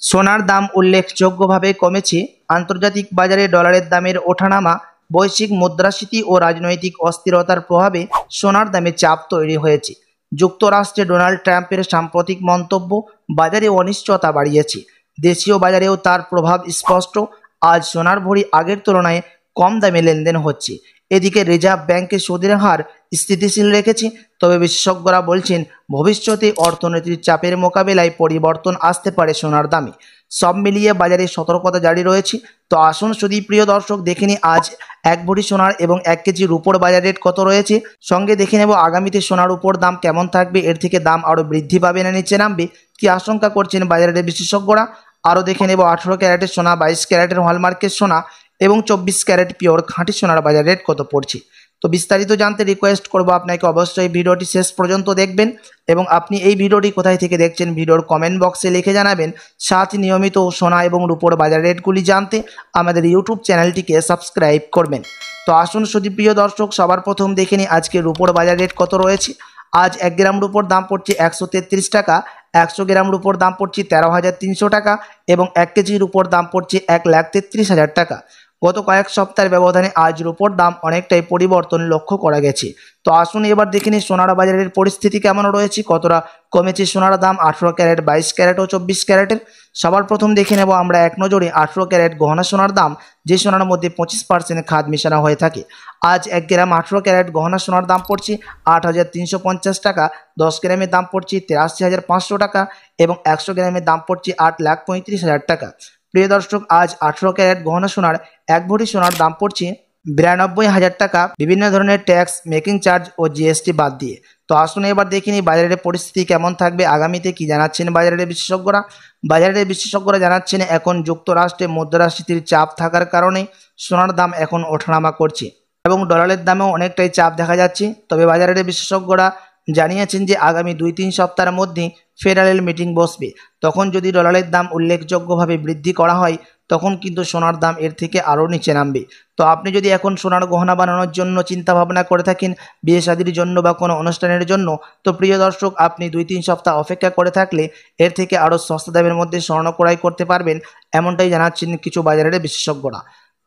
সোনার দাম উল্লেখযোগ্যভাবে কমেছে। আন্তর্জাতিক বাজারে ডলারের দামের ওঠানামা, বৈশ্বিক মুদ্রাস্ফীতি ও রাজনৈতিক অস্থিরতার প্রভাবে সোনার দামে চাপ তৈরি হয়েছে। যুক্তরাষ্ট্রে ডোনাল্ড ট্রাম্পের সাম্প্রতিক মন্তব্য বাজারে অনিশ্চয়তা বাড়িয়েছে। দেশীয় বাজারেও তার প্রভাব স্পষ্ট। আজ সোনার ভরি আগের তুলনায় কম দামে লেনদেন হচ্ছে। এদিকে রিজার্ভ ব্যাংকের সুদের হার স্থিতিশীল রেখেছে। তবে বিশেষজ্ঞরা বলছেন, ভবিষ্যতে অর্থনীতির চাপের মোকাবেলায় পরিবর্তন আসতে পারে সোনার দামে। সব মিলিয়ে বাজারে সতর্কতা জারি রয়েছে। তো আসুন শুধু প্রিয় দর্শক, দেখে নিই আজ এক ভরি সোনার এবং 1 কেজি রূপোর বাজার রেট কত রয়েছে। সঙ্গে দেখে নেব আগামীতে সোনার উপর দাম কেমন থাকবে, এর থেকে দাম আরও বৃদ্ধি পাবে না নিচে নামবে, কি আশঙ্কা করছেন বাজারের বিশেষজ্ঞরা। আরও দেখে নেব 18 ক্যারেটের সোনা, 22 ক্যারেটের হলমার্কের সোনা এবং 24 ক্যারেট পিওর খাঁটি সোনার বাজার রেট কত পড়ছে। তো বিস্তারিত জানতে রিকোয়েস্ট করব আপনাকে অবশ্যই ভিডিওটি শেষ পর্যন্ত দেখবেন এবং আপনি এই ভিডিওটি কোথায় থেকে দেখছেন ভিডিওর কমেন্ট বক্সে লিখে জানাবেন। সাথে নিয়মিত সোনা এবং রূপোর বাজার রেটগুলি জানতে আমাদের ইউটিউব চ্যানেলটিকে সাবস্ক্রাইব করবেন। তো আসুন শুধু প্রিয় দর্শক, সবার প্রথম দেখে নিই আজকে রূপোর বাজার রেট কত রয়েছে। আজ 1 গ্রাম রূপোর দাম পড়ছে 133 টাকা, 100 গ্রাম রূপোর দাম পড়ছে 13,300 টাকা এবং 1 কেজি রূপোর দাম পড়ছে 1,33,000 টাকা। গত কয়েক সপ্তাহের ব্যবধানে আজ রূপোর দাম অনেকটাই পরিবর্তন লক্ষ্য করা গেছে। তো আসুন এবার দেখে নিই সোনার বাজারের পরিস্থিতি কেমন রয়েছে, কতটা কমেছে সোনার দাম 18 ক্যারেট, 22 ক্যারেট ও 24 ক্যারেটের। সবার প্রথম দেখে নেব আমরা এক নজরে 18 ক্যারেট গহনা সোনার দাম, যে সোনার মধ্যে 25% খাদ মেশানো হয়ে থাকে। আজ 1 গ্রাম 18 ক্যারেট গহনা সোনার দাম পড়ছে 8,350 টাকা, 10 গ্রামের দাম পড়ছে 83,500 টাকা এবং 100 গ্রামের দাম পড়ছে 8,35,000 টাকা। প্রিয় দর্শক, আজ 18 ক্যারেট গহনা সোনার 1 ভরি সোনার দাম পড়ছে 92,000 টাকা, বিভিন্ন ধরনের ট্যাক্স, মেকিং চার্জ ও জিএসটি বাদ দিয়ে। তো আসুন এবার দেখে নিই বাজারের পরিস্থিতি কেমন থাকবে, আগামীতে কি জানাচ্ছেন বাজারের বিশেষজ্ঞরা। বাজারের বিশেষজ্ঞরা জানাচ্ছেন, এখন যুক্তরাষ্ট্রে মুদ্রাস্ফীতির চাপ থাকার কারণে সোনার দাম এখন ওঠানামা করছে এবং ডলারের দামেও অনেকটাই চাপ দেখা যাচ্ছে। তবে বাজারের বিশেষজ্ঞরা জানিয়েছেন যে আগামী 2-3 সপ্তাহের মধ্যে ফেডারেল মিটিং বসবে। তখন যদি ডলারের দাম উল্লেখযোগ্যভাবে বৃদ্ধি করা হয়, তখন কিন্তু সোনার দাম এর থেকে আরও নিচে নামবে। তো আপনি যদি এখন সোনার গহনা বানানোর জন্য চিন্তা ভাবনা করে থাকেন, বিয়ে শাদির জন্য বা কোনো অনুষ্ঠানের জন্য, তো প্রিয় দর্শক, আপনি 2-3 সপ্তাহ অপেক্ষা করে থাকলে এর থেকে আরও সস্তা দামের মধ্যে স্বর্ণ ক্রয় করতে পারবেন, এমনটাই জানাচ্ছেন কিছু বাজারের বিশেষজ্ঞরা।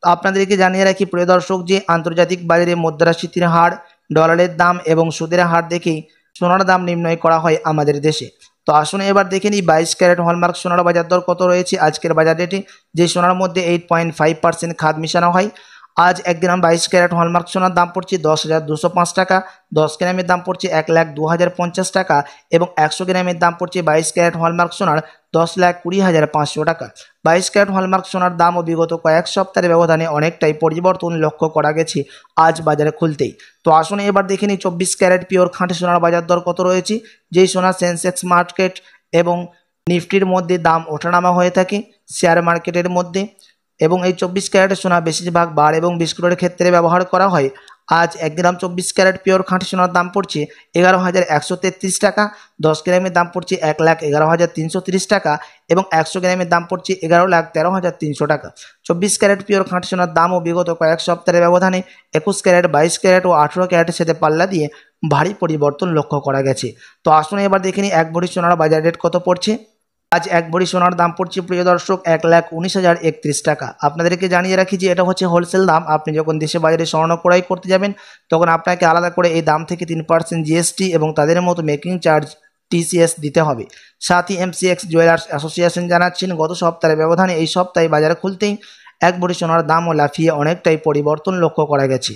আপনাদেরকে জানিয়ে রাখি প্রিয় দর্শক, যে আন্তর্জাতিক বাজারে মুদ্রাস্ফীতির হার, ডলারের দাম এবং সুদের হার দেখেই সোনার দাম নির্ণয় করা হয় আমাদের দেশে। তো আসুন এবার দেখে নিই 22 ক্যারেট হলমার্ক সোনার বাজার দর কত রয়েছে আজকের বাজার রেটে, যে সোনার মধ্যে 8.5% খাদ মেশানো হয়। আজ 1 গ্রাম 22 ক্যারেট হলমার্ক সোনার দাম পড়ছে 10,205 টাকা, 10 গ্রামের দাম পড়ছে 1,02,050 টাকা এবং 100 গ্রামের দাম পড়ছে 22 ক্যারেট হলমার্ক সোনার 10,20,500 টাকা। 22 ক্যারেট হলমার্ক সোনার দামও বিগত কয়েক সপ্তাহের ব্যবধানে অনেকটাই পরিবর্তন লক্ষ্য করা গেছে আজ বাজারে খুলতেই। তো আসুন এবার দেখে নিই 24 ক্যারেট পিওর খাঁটি সোনার বাজার দর কত রয়েছে, যেই সোনা সেন্সেক্স মার্কেট এবং নিফটির মধ্যে দাম ওঠানামা হয়ে থাকে শেয়ার মার্কেটের মধ্যে, এবং এই 24 ক্যারেটের সোনা বেশিরভাগ বার এবং বিস্কুটের ক্ষেত্রে ব্যবহার করা হয়। আজ 1 গ্রাম 24 ক্যারেট পিওর খাঁটি সোনার দাম পড়ছে 11,133 টাকা, 10 গ্রামের দাম পড়ছে 1,11,330 টাকা এবং 100 গ্রামের দাম পড়ছে 11,13,300 টাকা। 24 ক্যারেট পিওর খাঁটি সোনার দামও বিগত কয়েক সপ্তাহের ব্যবধানে 21 ক্যারেট, 22 ক্যারেট ও 18 ক্যারেটের সাথে পাল্লা দিয়ে ভারী পরিবর্তন লক্ষ্য করা গেছে। তো আসুন এবার দেখে নিই 1 ভরি সোনার বাজার রেট কত পড়ছে। আজ 1 ভরি সোনার দাম পড়ছে প্রিয় দর্শক 1,19,031 টাকা। আপনাদেরকে জানিয়ে রাখি যে এটা হচ্ছে হোলসেল দাম। আপনি যখন দেশে বাজারে স্বর্ণ ক্রয় করতে যাবেন, তখন আপনাকে আলাদা করে এই দাম থেকে 3% জিএসটি এবং তাদের মতো মেকিং চার্জ টিসিএস দিতে হবে। সাথে এমসিএক্স জুয়েলার্স অ্যাসোসিয়েশন জানাচ্ছেন, গত সপ্তাহের ব্যবধানে এই সপ্তাহে বাজারে খুলতেই 1 ভরি সোনার দামও লাফিয়ে অনেকটাই পরিবর্তন লক্ষ্য করা গেছে।